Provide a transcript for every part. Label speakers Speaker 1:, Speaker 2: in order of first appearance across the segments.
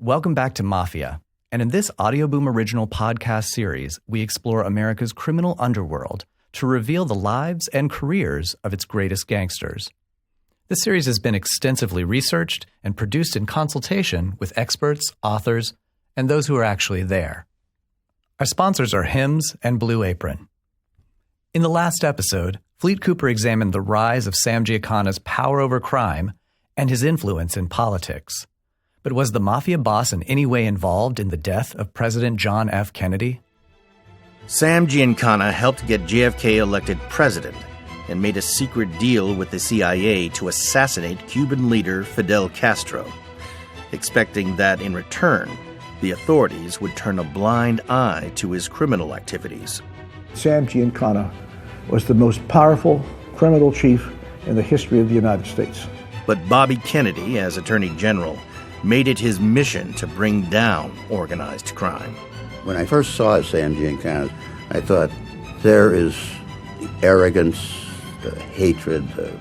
Speaker 1: Welcome back to MAFIA, and in this Audio Boom Original podcast series, we explore America's criminal underworld to reveal the lives and careers of its greatest gangsters. This series has been extensively researched and produced in consultation with experts, authors, and those who are actually there. Our sponsors are Hims and Blue Apron. In the last episode, Fleet Cooper examined the rise of Sam Giancana's power over crime and his influence in politics. But was the Mafia boss in any way involved in the death of President John F. Kennedy?
Speaker 2: Sam Giancana helped get JFK elected president and made a secret deal with the CIA to assassinate Cuban leader Fidel Castro, expecting that in return, the authorities would turn a blind eye to his criminal activities.
Speaker 3: Sam Giancana was the most powerful criminal chief in the history of the United States.
Speaker 2: But Bobby Kennedy, as Attorney General, made it his mission to bring down organized crime.
Speaker 4: When I first saw Sam Giancana, I thought, there is the arrogance, the hatred, the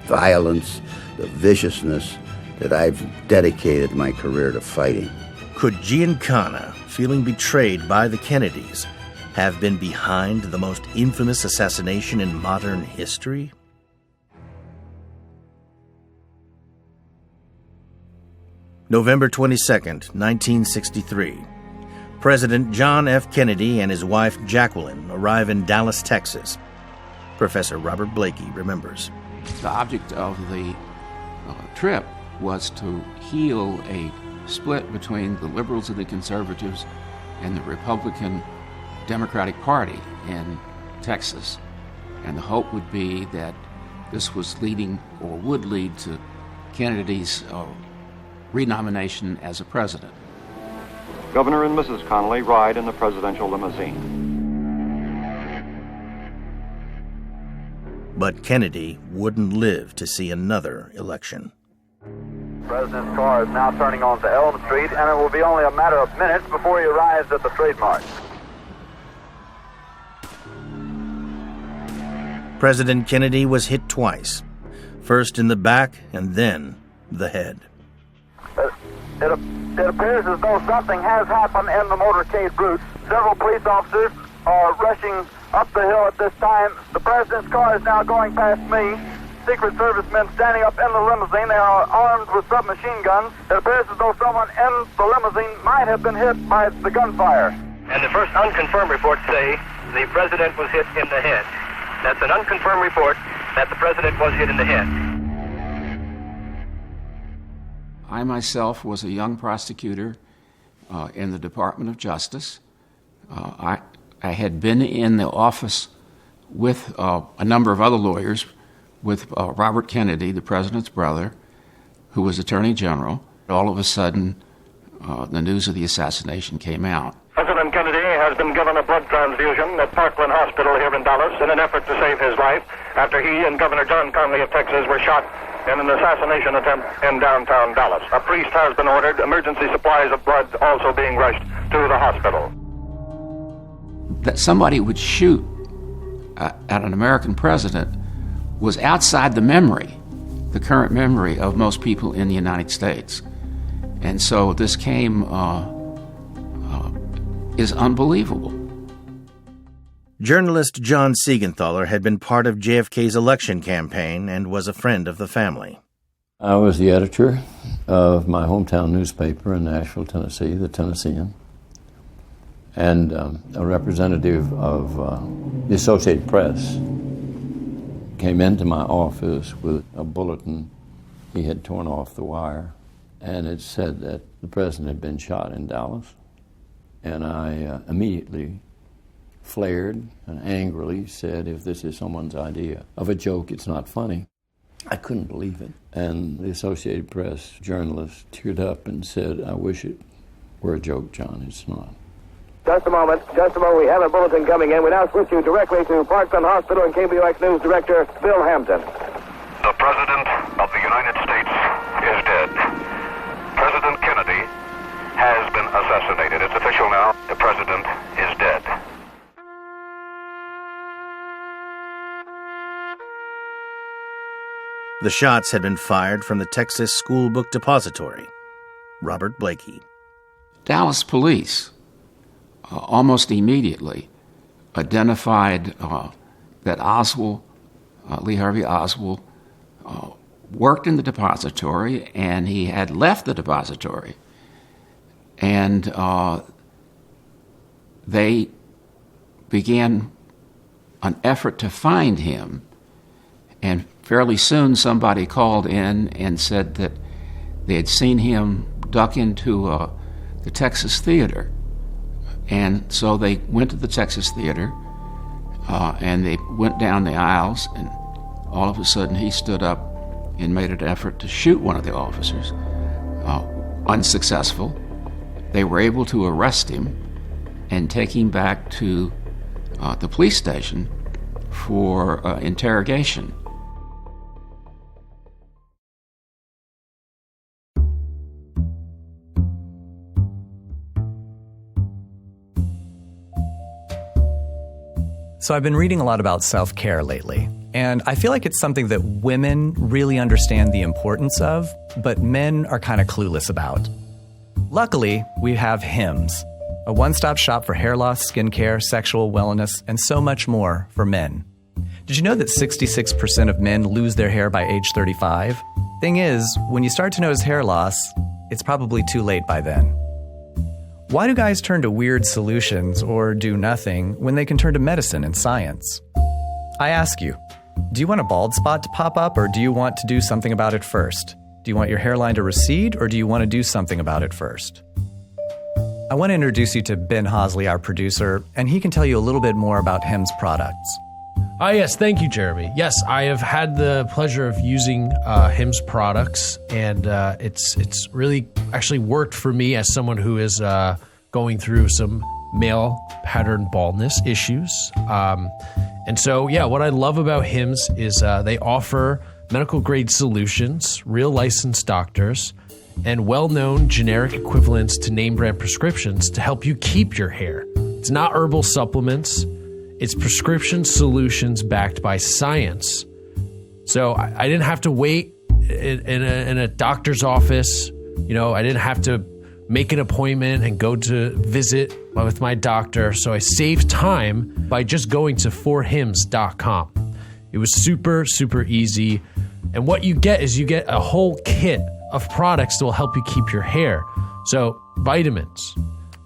Speaker 4: violence, the viciousness that I've dedicated my career to fighting.
Speaker 2: Could Giancana, feeling betrayed by the Kennedys, have been behind the most infamous assassination in modern history? November 22nd, 1963. President John F. Kennedy and his wife Jacqueline arrive in Dallas, Texas. Professor Robert Blakey remembers.
Speaker 5: The object of the trip was to heal a split between the liberals and the conservatives and the Republican Democratic Party in Texas. And the hope would be that this was leading or would lead to Kennedy's renomination as a president.
Speaker 6: Governor and Mrs. Connally ride in the presidential limousine.
Speaker 2: But Kennedy wouldn't live to see another election.
Speaker 7: The president's car is now turning onto Elm Street, and it will be only a matter of minutes before he arrives at the trademark.
Speaker 2: President Kennedy was hit twice, first in the back and then the head.
Speaker 7: It appears as though something has happened in the motorcade route. Several police officers are rushing up the hill at this time. The president's car is now going past me. Secret Service men standing up in the limousine. They are armed with submachine guns. It appears as though someone in the limousine might have been hit by the gunfire.
Speaker 8: And the first unconfirmed reports say the president was hit in the head. That's an unconfirmed report that the president was hit in the head.
Speaker 5: I myself was a young prosecutor in the Department of Justice. I had been in the office with a number of other lawyers, with Robert Kennedy, the president's brother, who was Attorney General. All of a sudden, the news of the assassination came out.
Speaker 8: President Kennedy has been given a blood transfusion at Parkland Hospital here in Dallas in an effort to save his life after he and Governor John Connally of Texas were shot in an assassination attempt in downtown Dallas. A priest has been ordered, emergency supplies of blood also being rushed to the hospital.
Speaker 5: That somebody would shoot at an American president was outside the current memory of most people in the United States. And so this is unbelievable.
Speaker 2: Journalist John Siegenthaler had been part of JFK's election campaign and was a friend of the family.
Speaker 9: I was the editor of my hometown newspaper in Nashville, Tennessee, the Tennessean, and a representative of the Associated Press came into my office with a bulletin he had torn off the wire, and it said that the president had been shot in Dallas. And I immediately flared and angrily said, if this is someone's idea of a joke, it's not funny. I couldn't believe it. And the Associated Press journalist teared up and said, I wish it were a joke, John. It's not.
Speaker 7: Just a moment. We have a bulletin coming in. We now switch you directly to Parkland Hospital and KBOX News Director Bill Hampton.
Speaker 10: The President of the United States is dead. President Kennedy has been assassinated. It's official now. The President is dead.
Speaker 2: The shots had been fired from the Texas School Book Depository. Robert Blakey.
Speaker 5: Dallas police almost immediately identified that Oswald, Lee Harvey Oswald, worked in the depository, and he had left the depository. And they began an effort to find him. And fairly soon somebody called in and said that they had seen him duck into the Texas Theater. And so they went to the Texas Theater, and they went down the aisles, and all of a sudden he stood up and made an effort to shoot one of the officers. Unsuccessful. They were able to arrest him and take him back to the police station for interrogation.
Speaker 1: So I've been reading a lot about self-care lately, and I feel like it's something that women really understand the importance of, but men are kind of clueless about. Luckily, we have Hims, a one-stop shop for hair loss, skincare, sexual wellness, and so much more for men. Did you know that 66% of men lose their hair by age 35? Thing is, when you start to notice hair loss, it's probably too late by then. Why do guys turn to weird solutions or do nothing when they can turn to medicine and science? I ask you, do you want a bald spot to pop up, or do you want to do something about it first? Do you want your hairline to recede, or do you want to do something about it first? I want to introduce you to Ben Hosley, our producer, and he can tell you a little bit more about Hims products.
Speaker 11: Yes, thank you, Jeremy. Yes, I have had the pleasure of using Hims products, and it's really actually worked for me as someone who is going through some male pattern baldness issues. And so, yeah, what I love about Hims is they offer medical-grade solutions, real licensed doctors, and well-known generic equivalents to name-brand prescriptions to help you keep your hair. It's not herbal supplements. It's prescription solutions backed by science. So I didn't have to wait in a doctor's office. You know, I didn't have to make an appointment and go to visit with my doctor. So I saved time by just going to forhims.com. It was super, super easy. And what you get is you get a whole kit of products that will help you keep your hair. So vitamins,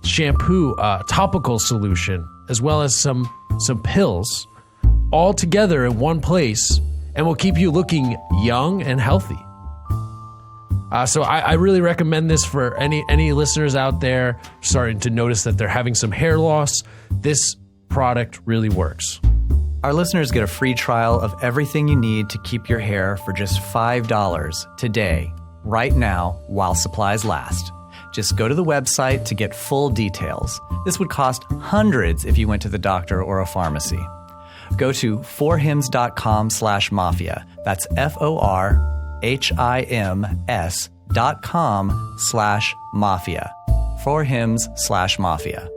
Speaker 11: shampoo, topical solution, as well as some pills, all together in one place, and will keep you looking young and healthy. So I really recommend this for any listeners out there starting to notice that they're having some hair loss. This product really works.
Speaker 1: Our listeners get a free trial of everything you need to keep your hair for just $5 today, right now, while supplies last. Just go to the website to get full details. This would cost hundreds if you went to the doctor or a pharmacy. Go to forhims.com/mafia. That's FORHIMS.com/mafia. forhims/mafia.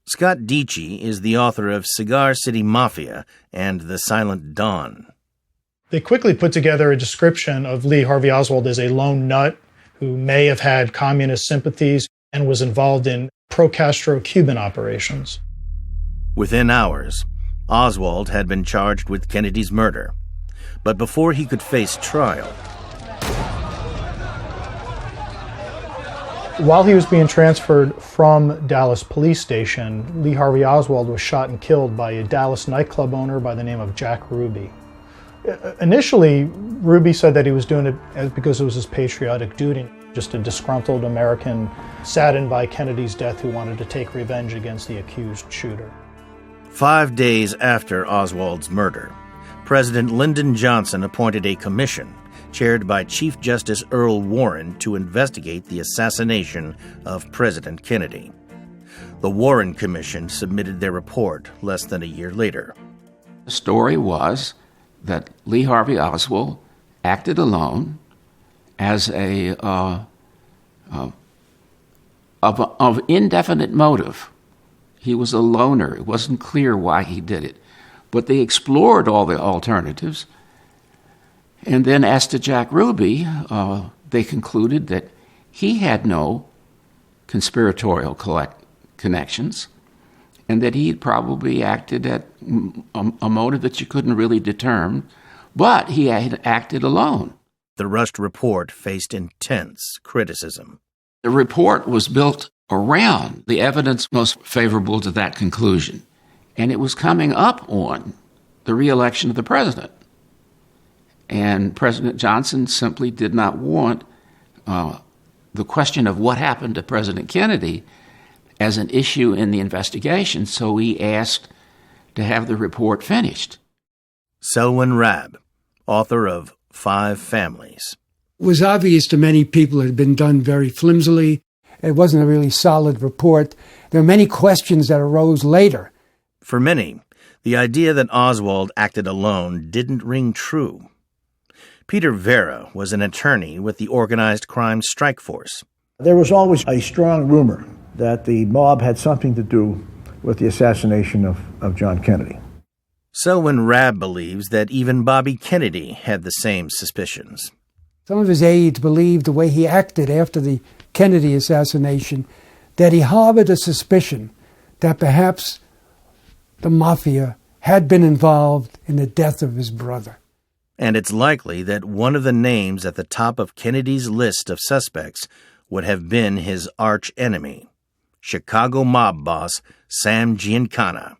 Speaker 2: Scott Dietschy is the author of Cigar City Mafia and The Silent Dawn.
Speaker 12: They quickly put together a description of Lee Harvey Oswald as a lone nut who may have had communist sympathies and was involved in pro-Castro Cuban operations.
Speaker 2: Within hours, Oswald had been charged with Kennedy's murder. But before he could face trial,
Speaker 12: while he was being transferred from Dallas Police Station, Lee Harvey Oswald was shot and killed by a Dallas nightclub owner by the name of Jack Ruby. Initially, Ruby said that he was doing it because it was his patriotic duty, just a disgruntled American saddened by Kennedy's death who wanted to take revenge against the accused shooter.
Speaker 2: 5 days after Oswald's murder, President Lyndon Johnson appointed a commission chaired by Chief Justice Earl Warren to investigate the assassination of President Kennedy. The Warren Commission submitted their report less than a year later.
Speaker 5: The story was that Lee Harvey Oswald acted alone as of indefinite motive. He was a loner. It wasn't clear why he did it. But they explored all the alternatives. And then as to Jack Ruby, they concluded that he had no conspiratorial connections, and that he probably acted at a motive that you couldn't really determine, but he had acted alone.
Speaker 2: The rushed report faced intense criticism.
Speaker 5: The report was built around the evidence most favorable to that conclusion, and it was coming up on the re-election of the president. And President Johnson simply did not want the question of what happened to President Kennedy as an issue in the investigation, so he asked to have the report finished.
Speaker 2: Selwyn Rabb, author of 5 Families.
Speaker 13: It was obvious to many people it had been done very flimsily. It wasn't a really solid report. There are many questions that arose later.
Speaker 2: For many, the idea that Oswald acted alone didn't ring true. Peter Vera was an attorney with the Organized Crime Strike Force.
Speaker 3: There was always a strong rumor that the mob had something to do with the assassination of John Kennedy.
Speaker 2: Selwyn Rabb believes that even Bobby Kennedy had the same suspicions.
Speaker 13: Some of his aides believed the way he acted after the Kennedy assassination that he harbored a suspicion that perhaps the Mafia had been involved in the death of his brother.
Speaker 2: And it's likely that one of the names at the top of Kennedy's list of suspects would have been his arch-enemy, Chicago mob boss Sam Giancana,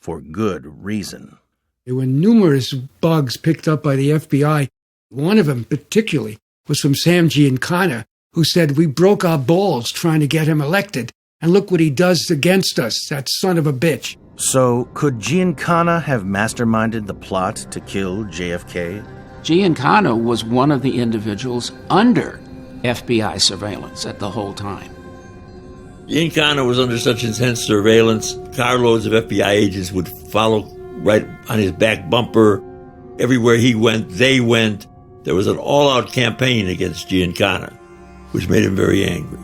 Speaker 2: for good reason.
Speaker 13: There were numerous bugs picked up by the FBI. One of them particularly was from Sam Giancana, who said, "We broke our balls trying to get him elected, and look what he does against us, that son of a bitch."
Speaker 2: So, could Giancana have masterminded the plot to kill JFK?
Speaker 5: Giancana was one of the individuals under FBI surveillance at the whole time.
Speaker 14: Giancana was under such intense surveillance, carloads of FBI agents would follow right on his back bumper. Everywhere he went, they went. There was an all-out campaign against Giancana, which made him very angry.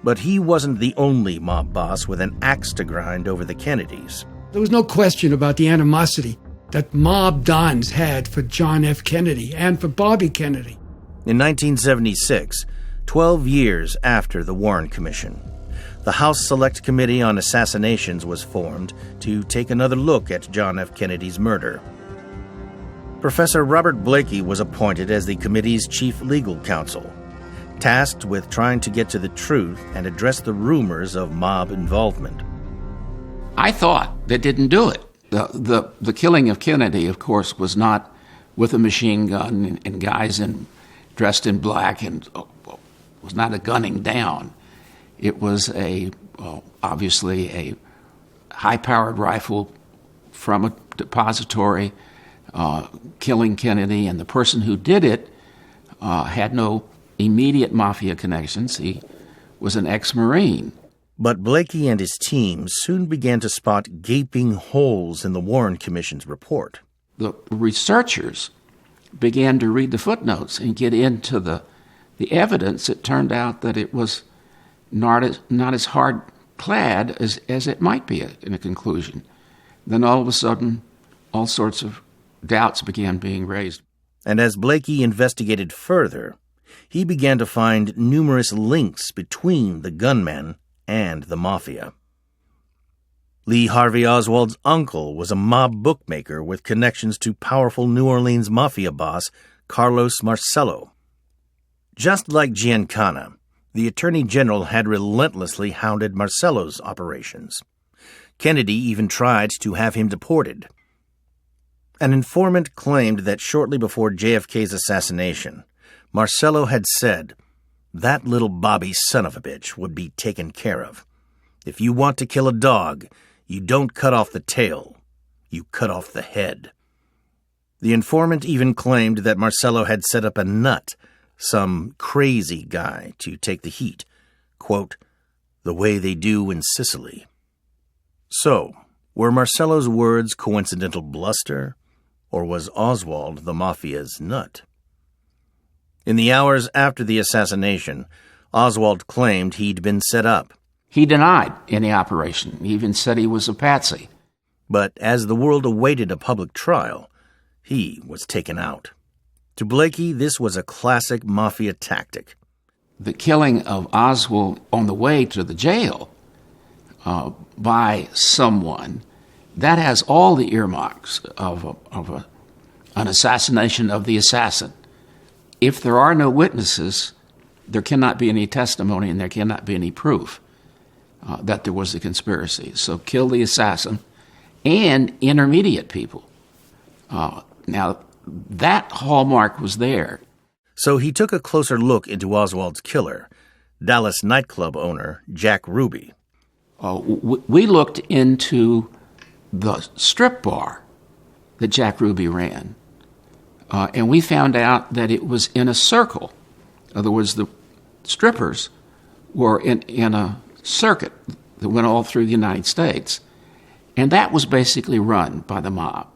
Speaker 2: But he wasn't the only mob boss with an axe to grind over the Kennedys.
Speaker 13: There was no question about the animosity that mob dons had for John F. Kennedy and for Bobby Kennedy.
Speaker 2: In 1976, 12 years after the Warren Commission, the House Select Committee on Assassinations was formed to take another look at John F. Kennedy's murder. Professor Robert Blakey was appointed as the committee's chief legal counsel, tasked with trying to get to the truth and address the rumors of mob involvement.
Speaker 5: I thought they didn't do it. The killing of Kennedy, of course, was not with a machine gun and guys dressed in black, and was not a gunning down. It was obviously a high-powered rifle from a depository killing Kennedy, and the person who did it had no immediate Mafia connections. He was an ex-Marine.
Speaker 2: But Blakey and his team soon began to spot gaping holes in the Warren Commission's report.
Speaker 5: The researchers began to read the footnotes and get into the evidence. It turned out that it was not as hard-clad as it might be in a conclusion. Then all of a sudden, all sorts of doubts began being raised.
Speaker 2: And as Blakey investigated further, he began to find numerous links between the gunman and the Mafia. Lee Harvey Oswald's uncle was a mob bookmaker with connections to powerful New Orleans Mafia boss Carlos Marcello. Just like Giancana, the Attorney General had relentlessly hounded Marcello's operations. Kennedy even tried to have him deported. An informant claimed that shortly before JFK's assassination, Marcello had said, "That little Bobby son of a bitch would be taken care of. If you want to kill a dog, you don't cut off the tail, you cut off the head." The informant even claimed that Marcello had set up a nut, some crazy guy, to take the heat, quote, "the way they do in Sicily." So, were Marcello's words coincidental bluster, or was Oswald the Mafia's nut? In the hours after the assassination, Oswald claimed he'd been set up.
Speaker 5: He denied any operation. He even said he was a patsy.
Speaker 2: But as the world awaited a public trial, he was taken out. To Blakey, this was a classic mafia tactic.
Speaker 5: The killing of Oswald on the way to the jail by someone, that has all the earmarks of an assassination of the assassin. If there are no witnesses, there cannot be any testimony and there cannot be any proof that there was a conspiracy. So kill the assassin and intermediate people. Now, that hallmark was there.
Speaker 2: So he took a closer look into Oswald's killer, Dallas nightclub owner Jack Ruby.
Speaker 5: We looked into the strip bar that Jack Ruby ran, and we found out that it was in a circle. In other words, the strippers were in a circuit that went all through the United States, and that was basically run by the mob.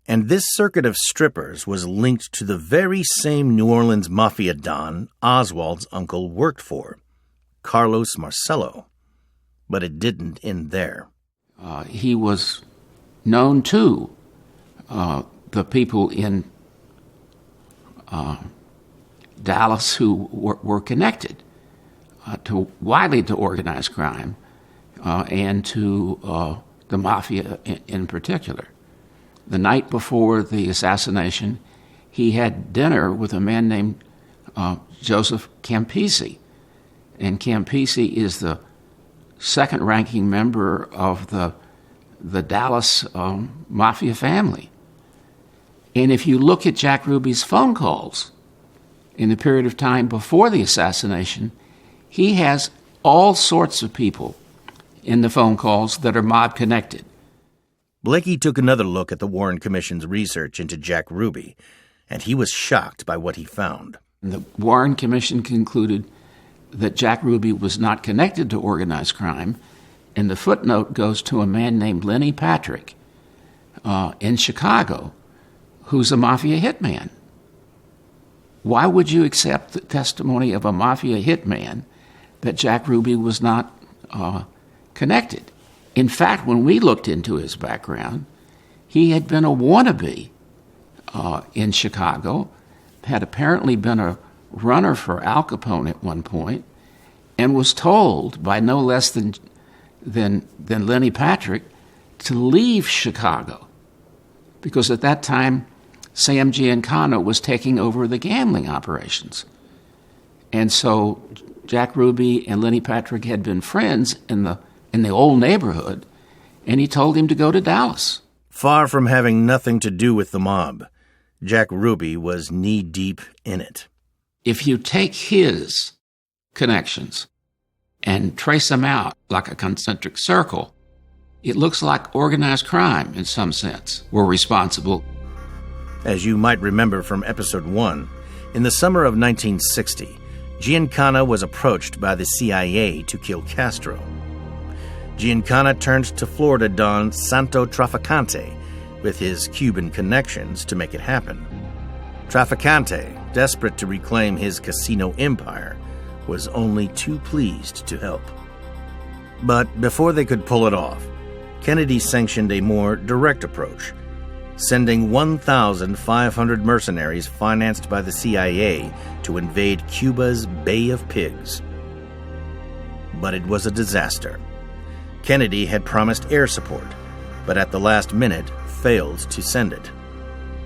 Speaker 2: And this circuit of strippers was linked to the very same New Orleans mafia don Oswald's uncle worked for, Carlos Marcello. But it didn't end there.
Speaker 5: He was known to the people in Dallas who were connected widely to organized crime and to the mafia in particular. The night before the assassination, he had dinner with a man named Joseph Campisi. And Campisi is the second-ranking member of the Dallas mafia family. And if you look at Jack Ruby's phone calls in the period of time before the assassination, he has all sorts of people in the phone calls that are mob-connected.
Speaker 2: Blakey took another look at the Warren Commission's research into Jack Ruby, and he was shocked by what he found.
Speaker 5: The Warren Commission concluded that Jack Ruby was not connected to organized crime, and the footnote goes to a man named Lenny Patrick in Chicago, who's a mafia hitman. Why would you accept the testimony of a mafia hitman that Jack Ruby was not connected? In fact, when we looked into his background, he had been a wannabe in Chicago, had apparently been a runner for Al Capone at one point, and was told by no less than Lenny Patrick to leave Chicago, because at that time Sam Giancana was taking over the gambling operations. And so Jack Ruby and Lenny Patrick had been friends in the old neighborhood, and he told him to go to Dallas.
Speaker 2: Far from having nothing to do with the mob, Jack Ruby was knee-deep in it.
Speaker 5: If you take his connections and trace them out like a concentric circle, it looks like organized crime, in some sense, were responsible.
Speaker 2: As you might remember from Episode 1, in the summer of 1960, Giancana was approached by the CIA to kill Castro. Giancana turned to Florida don Santo Traficante with his Cuban connections to make it happen. Traficante, desperate to reclaim his casino empire, was only too pleased to help. But before they could pull it off, Kennedy sanctioned a more direct approach, sending 1,500 mercenaries financed by the CIA to invade Cuba's Bay of Pigs. But it was a disaster. Kennedy had promised air support, but at the last minute failed to send it.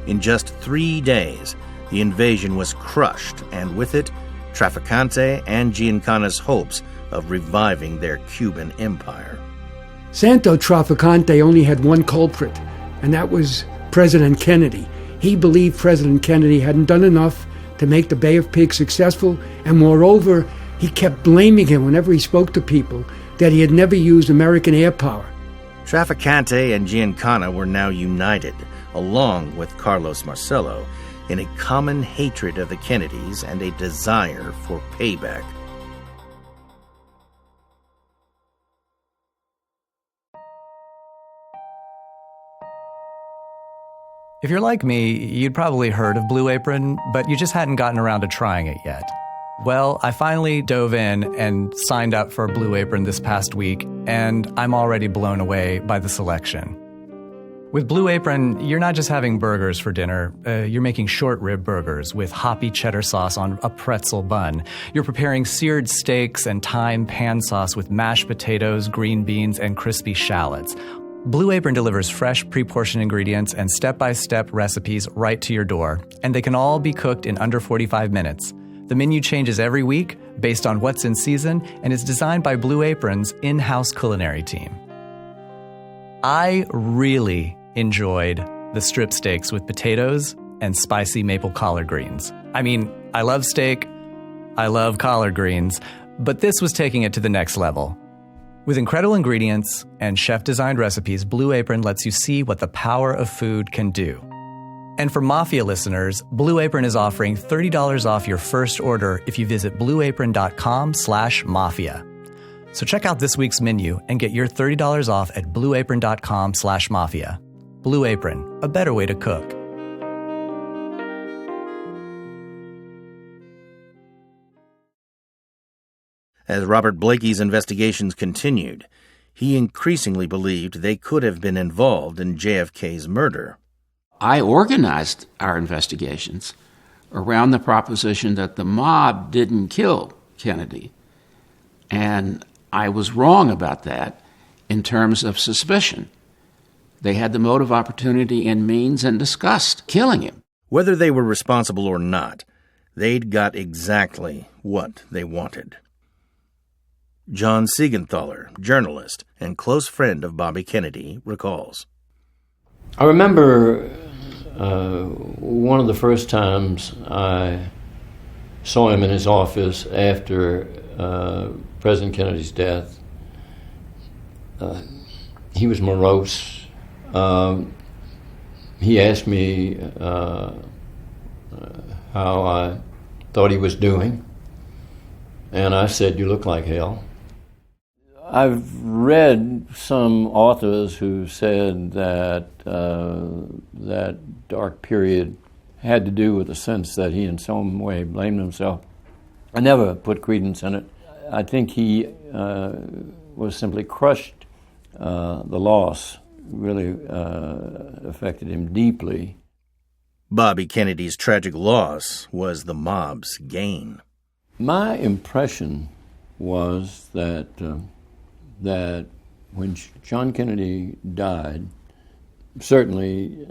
Speaker 2: In just 3 days, the invasion was crushed, and with it, Traficante and Giancana's hopes of reviving their Cuban empire.
Speaker 13: Santo Traficante only had one culprit, and that was President Kennedy. He believed President Kennedy hadn't done enough to make the Bay of Pigs successful, and moreover, he kept blaming him whenever he spoke to people that he had never used American air power.
Speaker 2: Traficante and Giancana were now united, along with Carlos Marcello, in a common hatred of the Kennedys and a desire for payback.
Speaker 1: If you're like me, you'd probably heard of Blue Apron, but you just hadn't gotten around to trying it yet. Well, I finally dove in and signed up for Blue Apron this past week, and I'm already blown away by the selection. With Blue Apron, you're not just having burgers for dinner. You're making short rib burgers with hoppy cheddar sauce on a pretzel bun. You're preparing seared steaks and thyme pan sauce with mashed potatoes, green beans, and crispy shallots. Blue Apron delivers fresh, pre-portioned ingredients and step-by-step recipes right to your door, and they can all be cooked in under 45 minutes. The menu changes every week based on what's in season and is designed by Blue Apron's in-house culinary team. I really enjoyed the strip steaks with potatoes and spicy maple collard greens. I mean, I love steak, I love collard greens, but this was taking it to the next level. With incredible ingredients and chef-designed recipes, Blue Apron lets you see what the power of food can do. And for MAFIA listeners, Blue Apron is offering $30 off your first order if you visit blueapron.com/mafia. So check out this week's menu and get your $30 off at blueapron.com/mafia. Blue Apron, a better way to cook.
Speaker 2: As Robert Blakey's investigations continued, he increasingly believed they could have been involved in JFK's murder.
Speaker 5: I organized our investigations around the proposition that the mob didn't kill Kennedy. And I was wrong about that in terms of suspicion. They had the motive, opportunity, and means and discussed killing him.
Speaker 2: Whether they were responsible or not, they'd got exactly what they wanted. John Siegenthaler, journalist and close friend of Bobby Kennedy, recalls.
Speaker 9: I remember one of the first times I saw him in his office after President Kennedy's death. He was morose. He asked me how I thought he was doing, and I said, "You look like hell." I've read some authors who said that that dark period had to do with the sense that he in some way blamed himself. I never put credence in it. I think he was simply crushed. The loss really affected him deeply.
Speaker 2: Bobby Kennedy's tragic loss was the mob's gain.
Speaker 9: My impression was that that when John Kennedy died, certainly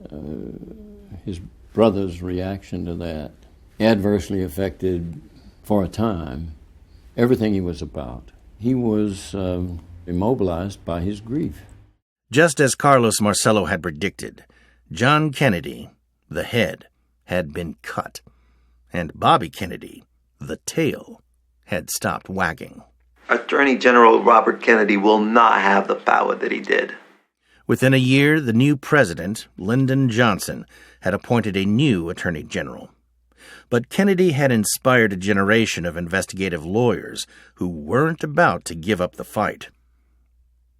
Speaker 9: his brother's reaction to that adversely affected, for a time, everything he was about. He was immobilized by his grief.
Speaker 2: Just as Carlos Marcello had predicted, John Kennedy, the head, had been cut, and Bobby Kennedy, the tail, had stopped wagging.
Speaker 15: Attorney General Robert Kennedy will not have the power that he did.
Speaker 2: Within a year, the new president, Lyndon Johnson, had appointed a new attorney general. But Kennedy had inspired a generation of investigative lawyers who weren't about to give up the fight.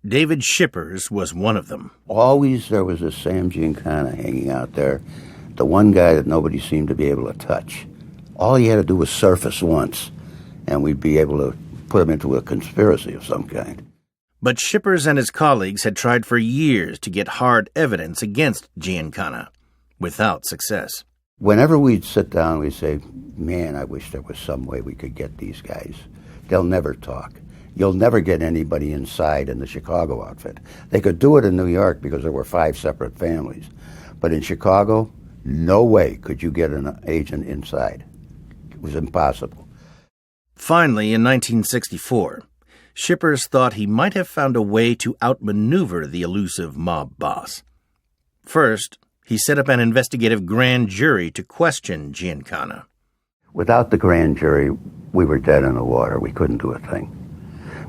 Speaker 2: David Shippers was one of them.
Speaker 4: Always there was a Sam Giancana hanging out there, the one guy that nobody seemed to be able to touch. All he had to do was surface once, and we'd be able to put him into a conspiracy of some kind.
Speaker 2: But Shippers and his colleagues had tried for years to get hard evidence against Giancana, without success.
Speaker 4: Whenever we'd sit down, we'd say, "Man, I wish there was some way we could get these guys. They'll never talk. You'll never get anybody inside in the Chicago outfit." They could do it in New York because there were 5 separate families. But in Chicago, no way could you get an agent inside. It was impossible.
Speaker 2: Finally, in 1964, Shippers thought he might have found a way to outmaneuver the elusive mob boss. First, he set up an investigative grand jury to question Giancana.
Speaker 4: Without the grand jury, we were dead in the water. We couldn't do a thing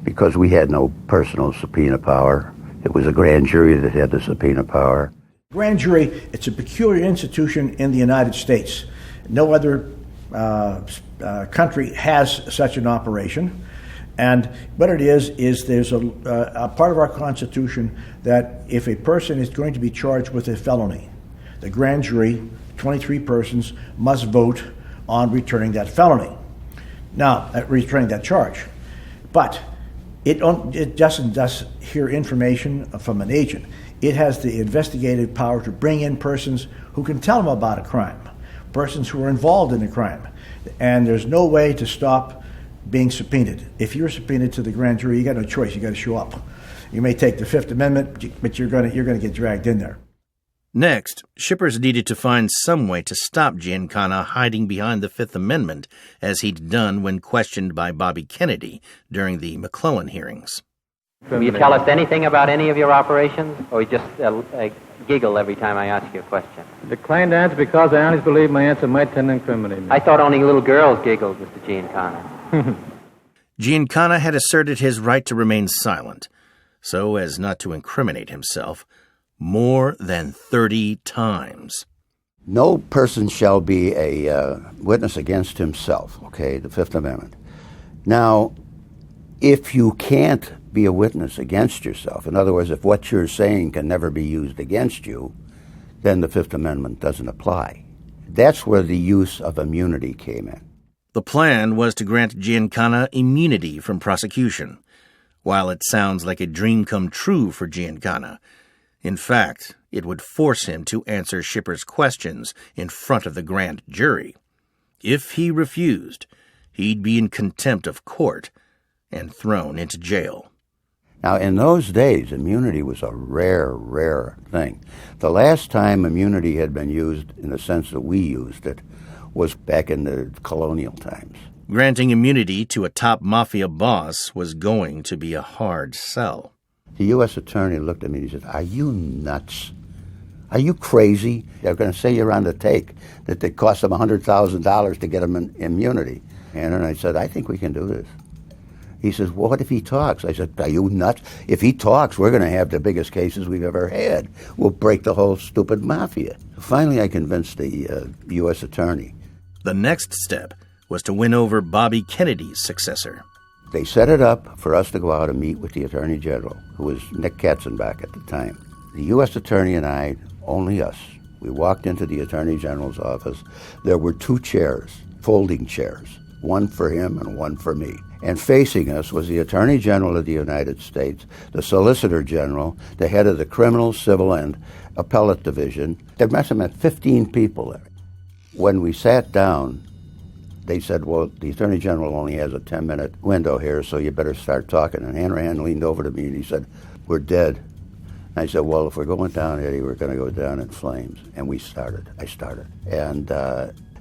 Speaker 4: because we had no personal subpoena power. It was a grand jury that had the subpoena power.
Speaker 3: Grand jury, it's a peculiar institution in the United States. No other country has such an operation. And what it is there's a part of our Constitution that if a person is going to be charged with a felony, the grand jury, 23 persons, must vote on returning that felony. Now, returning that charge. But it doesn't just hear information from an agent. It has the investigative power to bring in persons who can tell them about a crime, persons who are involved in the crime. And there's no way to stop being subpoenaed. If you're subpoenaed to the grand jury, you got no choice. You got to show up. You may take the Fifth Amendment, but you're going to get dragged in there.
Speaker 2: Next, shippers needed to find some way to stop Giancana hiding behind the Fifth Amendment, as he'd done when questioned by Bobby Kennedy during the McClellan hearings.
Speaker 16: Will you tell us anything about any of your operations, or you just giggle every time I ask you a question?
Speaker 17: I decline to answer because I honestly believe my answer might tend to incriminate me.
Speaker 16: I thought only little girls giggled, Mr. Giancana.
Speaker 2: Giancana had asserted his right to remain silent, so as not to incriminate himself, more than 30 times.
Speaker 4: No person shall be a witness against himself, okay, the Fifth Amendment. Now, if you can't be a witness against yourself, in other words, if what you're saying can never be used against you, then the Fifth Amendment doesn't apply. That's where the use of immunity came in.
Speaker 2: The plan was to grant Giancana immunity from prosecution. While it sounds like a dream come true for Giancana, in fact, it would force him to answer shippers' questions in front of the grand jury. If he refused, he'd be in contempt of court and thrown into jail.
Speaker 4: Now, in those days, immunity was a rare thing. The last time immunity had been used in the sense that we used it was back in the colonial times.
Speaker 2: Granting immunity to a top mafia boss was going to be a hard sell.
Speaker 4: The U.S. attorney looked at me and he said, "Are you nuts? Are you crazy? They're going to say you're on the take, that it cost them $100,000 to get them immunity." And then I said, "I think we can do this." He says, "Well, what if he talks?" I said, "Are you nuts? If he talks, we're going to have the biggest cases we've ever had. We'll break the whole stupid mafia." Finally, I convinced the U.S. attorney.
Speaker 2: The next step was to win over Bobby Kennedy's successor.
Speaker 4: They set it up for us to go out and meet with the Attorney General, who was Nick Katzenbach at the time. The U.S. attorney and I, only us, we walked into the Attorney General's office. There were 2 chairs, folding chairs, one for him and one for me. And facing us was the Attorney General of the United States, the Solicitor General, the head of the Criminal, Civil, and Appellate Division. There must have been 15 people there. When we sat down, they said, "Well, the Attorney General only has a 10-minute window here, so you better start talking." And Hanrahan leaned over to me and he said, "We're dead." And I said, "Well, if we're going down, Eddie, we're going to go down in flames." And we started. I started. And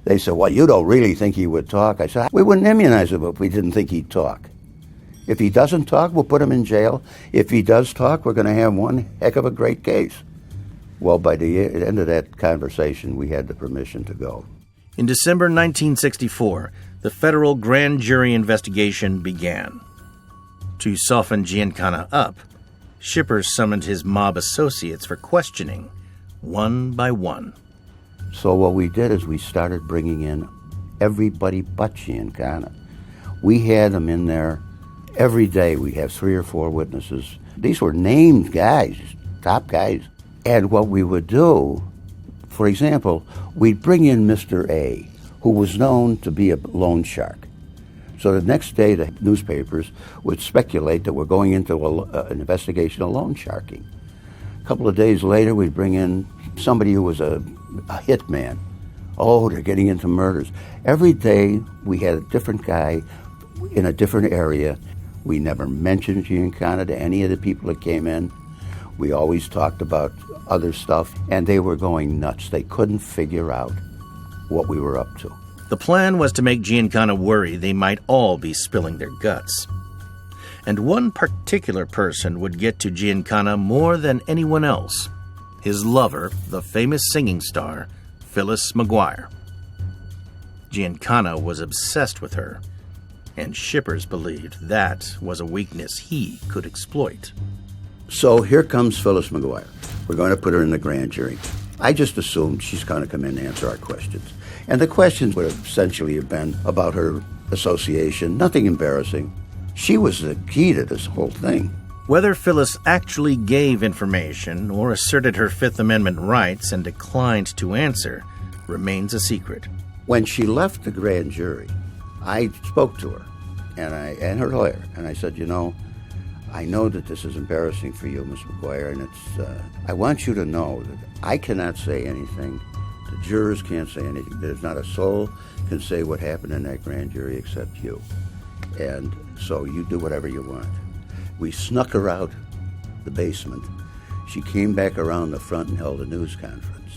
Speaker 4: they said, "Well, you don't really think he would talk?" I said, "We wouldn't immunize him if we didn't think he'd talk. If he doesn't talk, we'll put him in jail. If he does talk, we're going to have one heck of a great case." Well, by the end of that conversation, we had the permission to go.
Speaker 2: In December 1964, the federal grand jury investigation began. To soften Giancana up, shippers summoned his mob associates for questioning, one by one.
Speaker 4: So what we did is we started bringing in everybody but Giancana. We had them in there every day. We'd have 3 or 4 witnesses. These were named guys, top guys. And what we would do, for example, we'd bring in Mr. A, who was known to be a loan shark. So the next day, the newspapers would speculate that we're going into an investigation of loan sharking. A couple of days later, we'd bring in somebody who was a hitman. Oh, they're getting into murders. Every day, we had a different guy in a different area. We never mentioned Giancana to any of the people that came in. We always talked about other stuff, and they were going nuts. They couldn't figure out what we were up to.
Speaker 2: The plan was to make Giancana worry they might all be spilling their guts. And one particular person would get to Giancana more than anyone else: his lover, the famous singing star, Phyllis McGuire. Giancana was obsessed with her, and shippers believed that was a weakness he could exploit.
Speaker 4: So here comes Phyllis McGuire. We're going to put her in the grand jury. I just assumed she's going to come in and answer our questions. And the questions would essentially have been about her association, nothing embarrassing. She was the key to this whole thing.
Speaker 2: Whether Phyllis actually gave information or asserted her Fifth Amendment rights and declined to answer remains a secret.
Speaker 4: When she left the grand jury, I spoke to her and her lawyer, and I said, I know that this is embarrassing for you, Miss McGuire, and I want you to know that I cannot say anything. The jurors can't say anything. There's not a soul can say what happened in that grand jury except you. And so you do whatever you want. We snuck her out the basement. She came back around the front and held a news conference.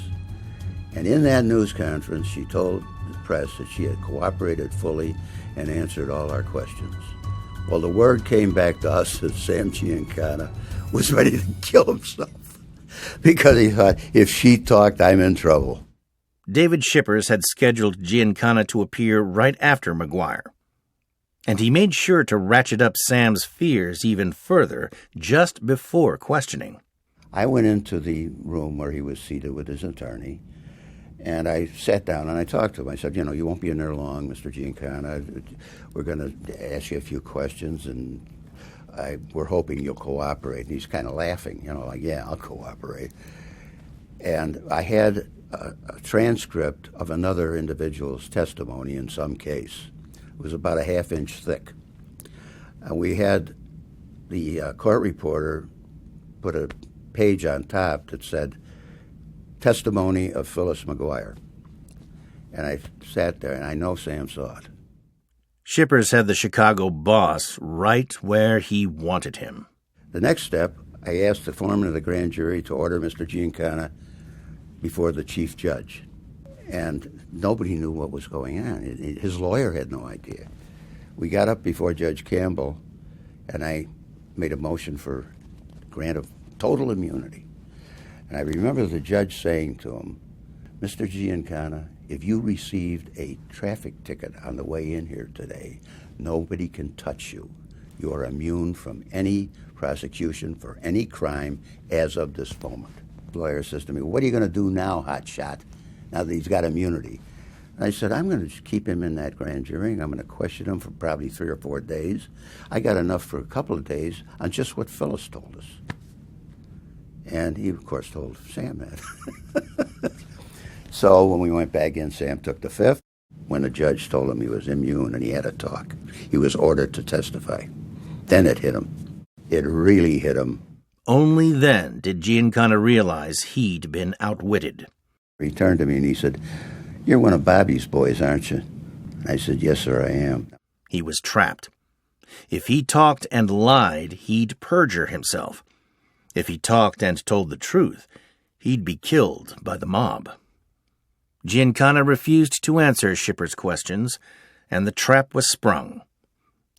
Speaker 4: And in that news conference, she told the press that she had cooperated fully and answered all our questions. Well, the word came back to us that Sam Giancana was ready to kill himself because he thought, if she talked, I'm in trouble.
Speaker 2: David Shippers had scheduled Giancana to appear right after McGuire, and he made sure to ratchet up Sam's fears even further just before questioning.
Speaker 4: I went into the room where he was seated with his attorney, and I sat down and I talked to him. I said, you won't be in there long, Mr. Giancana. We're going to ask you a few questions, and we're hoping you'll cooperate. And he's kind of laughing, like, yeah, I'll cooperate. And I had a transcript of another individual's testimony in some case. It was about a half-inch thick. And we had the court reporter put a page on top that said, testimony of Phyllis McGuire. And I sat there, and I know Sam saw it.
Speaker 2: Shippers had the Chicago boss right where he wanted him.
Speaker 4: The next step, I asked the foreman of the grand jury to order Mr. Giancana before the chief judge. And nobody knew what was going on. His lawyer had no idea. We got up before Judge Campbell, and I made a motion for grant of total immunity. And I remember the judge saying to him, Mr. Giancana, if you received a traffic ticket on the way in here today, nobody can touch you. You are immune from any prosecution for any crime as of this moment. The lawyer says to me, what are you going to do now, hotshot, now that he's got immunity? And I said, I'm going to keep him in that grand jury, and I'm going to question him for probably 3 or 4 days. I got enough for a couple of days on just what Phyllis told us. And he, of course, told Sam that. So when we went back in, Sam took the fifth. When the judge told him he was immune and he had to talk, he was ordered to testify. Then it hit him. It really hit him.
Speaker 2: Only then did Giancana realize he'd been outwitted.
Speaker 4: He turned to me and he said, you're one of Bobby's boys, aren't you? I said, yes, sir, I am.
Speaker 2: He was trapped. If he talked and lied, he'd perjure himself. If he talked and told the truth, he'd be killed by the mob. Giancana refused to answer Shippers' questions, and the trap was sprung.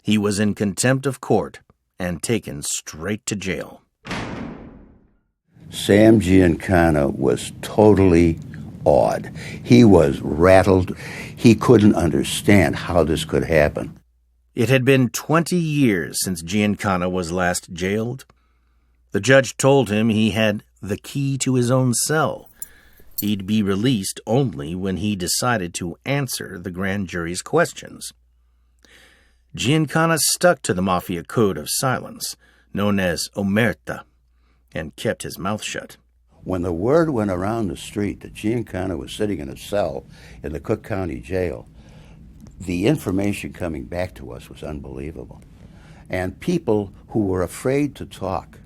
Speaker 2: He was in contempt of court and taken straight to jail.
Speaker 4: Sam Giancana was totally awed. He was rattled. He couldn't understand how this could happen.
Speaker 2: It had been 20 years since Giancana was last jailed. The judge told him he had the key to his own cell. He'd be released only when he decided to answer the grand jury's questions. Giancana stuck to the Mafia code of silence, known as omerta, and kept his mouth shut.
Speaker 4: When the word went around the street that Giancana was sitting in a cell in the Cook County Jail, the information coming back to us was unbelievable. And people who were afraid to talk,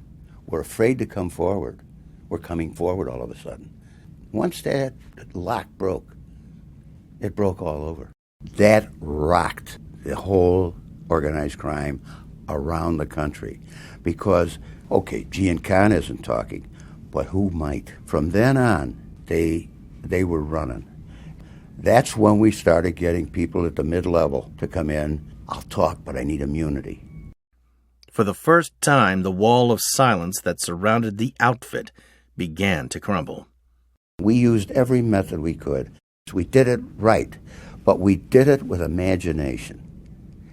Speaker 4: were afraid to come forward, were coming forward all of a sudden. Once that lock broke, it broke all over. That rocked the whole organized crime around the country. Because, okay, Giancana isn't talking, but who might? From then on, they were running. That's when we started getting people at the mid-level to come in. I'll talk, but I need immunity.
Speaker 2: For the first time, the wall of silence that surrounded the outfit began to crumble.
Speaker 4: We used every method we could. We did it right, but we did it with imagination.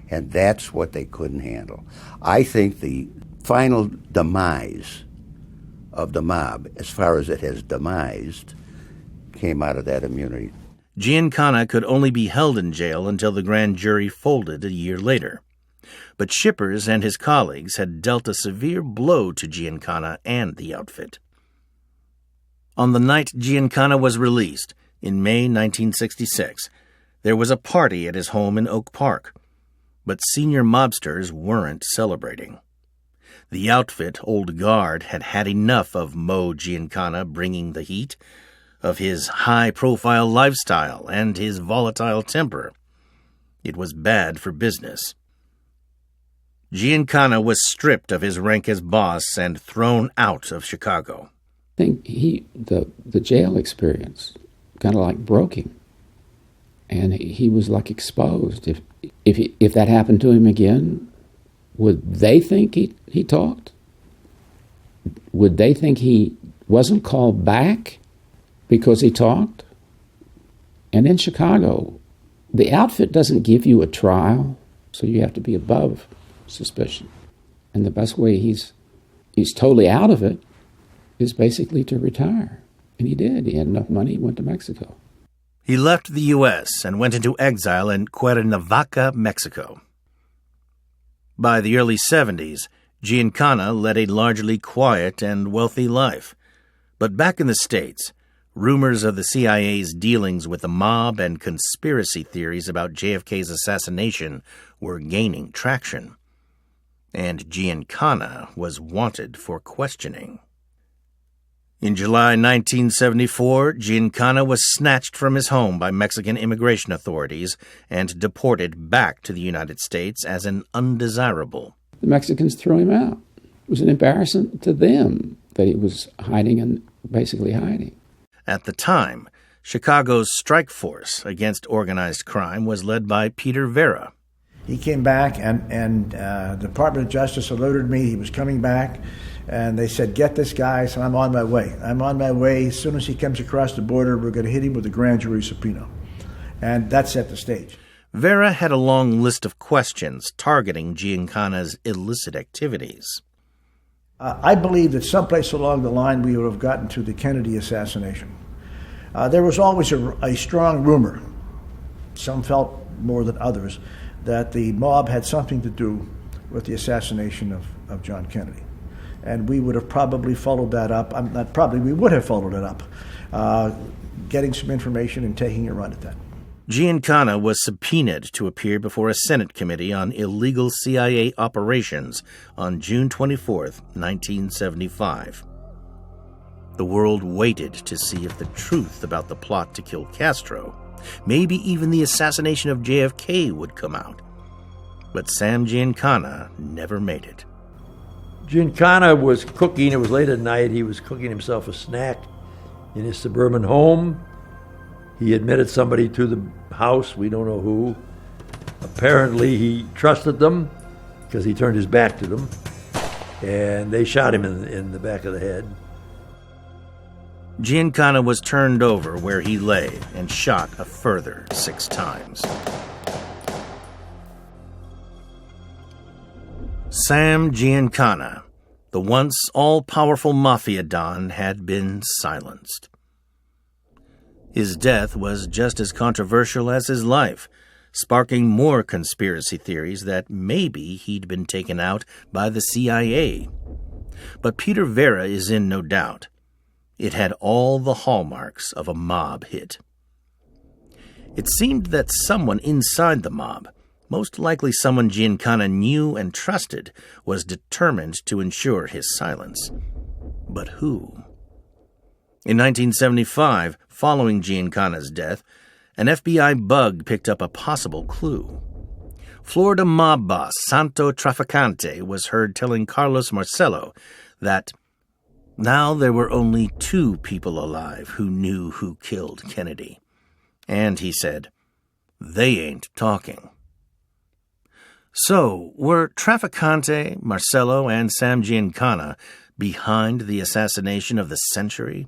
Speaker 4: And that's what they couldn't handle. I think the final demise of the mob, as far as it has demised, came out of that immunity.
Speaker 2: Giancana could only be held in jail until the grand jury folded a year later. But Shippers and his colleagues had dealt a severe blow to Giancana and the outfit. On the night Giancana was released, in May 1966, there was a party at his home in Oak Park. But senior mobsters weren't celebrating. The outfit, Old Guard, had had enough of Mo Giancana bringing the heat, of his high-profile lifestyle and his volatile temper. It was bad for business. Giancana was stripped of his rank as boss and thrown out of Chicago.
Speaker 18: I think the jail experience kind of like broke him, and he was like exposed. If that happened to him again, would they think he talked? Would they think he wasn't called back because he talked? And in Chicago, the outfit doesn't give you a trial, so you have to be above suspicion. And the best way he's totally out of it is basically to retire. And he did. He had enough money, he went to Mexico.
Speaker 2: He left the U.S. and went into exile in Cuernavaca, Mexico. By the early 70s, Giancana led a largely quiet and wealthy life. But back in the States, rumors of the CIA's dealings with the mob and conspiracy theories about JFK's assassination were gaining traction. And Giancana was wanted for questioning. In July 1974, Giancana was snatched from his home by Mexican immigration authorities and deported back to the United States as an undesirable.
Speaker 18: The Mexicans threw him out. It was an embarrassment to them that he was hiding and basically hiding.
Speaker 2: At the time, Chicago's strike force against organized crime was led by Peter Vera.
Speaker 3: He came back, and the Department of Justice alerted me he was coming back, and they said, "Get this guy." So I'm on my way. I'm on my way. As soon as he comes across the border, we're going to hit him with a grand jury subpoena. And that set the stage.
Speaker 2: Vera had a long list of questions targeting Giancana's illicit activities.
Speaker 3: I believe that someplace along the line we would have gotten to the Kennedy assassination. There was always a strong rumor, some felt more than others, that the mob had something to do with the assassination of John Kennedy. And we would have probably followed that up. We would have followed it up, getting some information and taking a run at that.
Speaker 2: Giancana was subpoenaed to appear before a Senate committee on illegal CIA operations on June 24, 1975. The world waited to see if the truth about the plot to kill Castro, maybe even the assassination of JFK, would come out. But Sam Giancana never made it.
Speaker 19: Giancana was cooking. It was late at night. He was cooking himself a snack in his suburban home. He admitted somebody to the house. We don't know who. Apparently, he trusted them because he turned his back to them, and they shot him in the back of the head.
Speaker 2: Giancana was turned over where he lay and shot a further 6 times. Sam Giancana, the once all-powerful Mafia Don, had been silenced. His death was just as controversial as his life, sparking more conspiracy theories that maybe he'd been taken out by the CIA. But Peter Vera is in no doubt. It had all the hallmarks of a mob hit. It seemed that someone inside the mob, most likely someone Giancana knew and trusted, was determined to ensure his silence. But who? In 1975, following Giancana's death, an FBI bug picked up a possible clue. Florida mob boss Santo Trafficante was heard telling Carlos Marcello that now there were only 2 people alive who knew who killed Kennedy. And he said, "They ain't talking." So, were Trafficante, Marcello, and Sam Giancana behind the assassination of the century?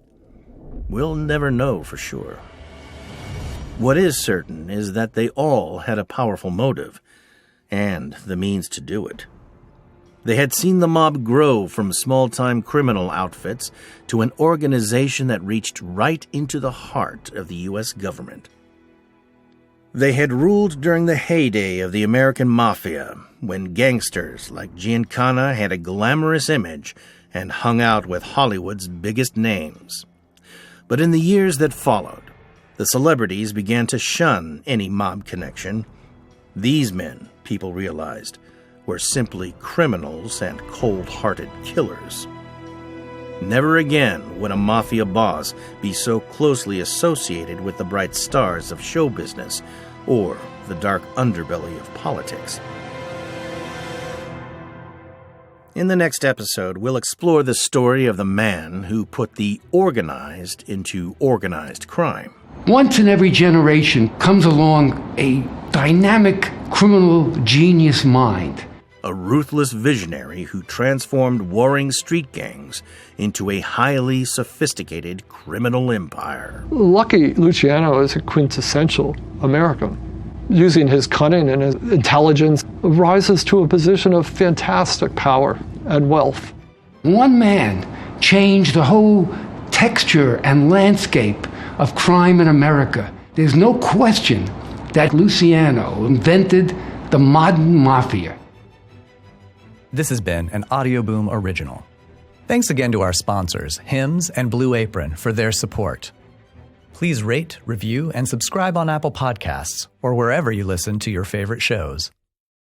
Speaker 2: We'll never know for sure. What is certain is that they all had a powerful motive, and the means to do it. They had seen the mob grow from small-time criminal outfits to an organization that reached right into the heart of the U.S. government. They had ruled during the heyday of the American Mafia, when gangsters like Giancana had a glamorous image and hung out with Hollywood's biggest names. But in the years that followed, the celebrities began to shun any mob connection. These men, people realized, were simply criminals and cold-hearted killers. Never again would a mafia boss be so closely associated with the bright stars of show business or the dark underbelly of politics. In the next episode, we'll explore the story of the man who put the organized into organized crime.
Speaker 20: Once in every generation comes along a dynamic criminal genius mind.
Speaker 2: A ruthless visionary who transformed warring street gangs into a highly sophisticated criminal empire.
Speaker 21: Lucky Luciano is a quintessential American. Using his cunning and his intelligence, rises to a position of fantastic power and wealth.
Speaker 20: One man changed the whole texture and landscape of crime in America. There's no question that Luciano invented the modern mafia.
Speaker 1: This has been an Audio Boom original. Thanks again to our sponsors, Hims and Blue Apron, for their support. Please rate, review, and subscribe on Apple Podcasts or wherever you listen to your favorite shows.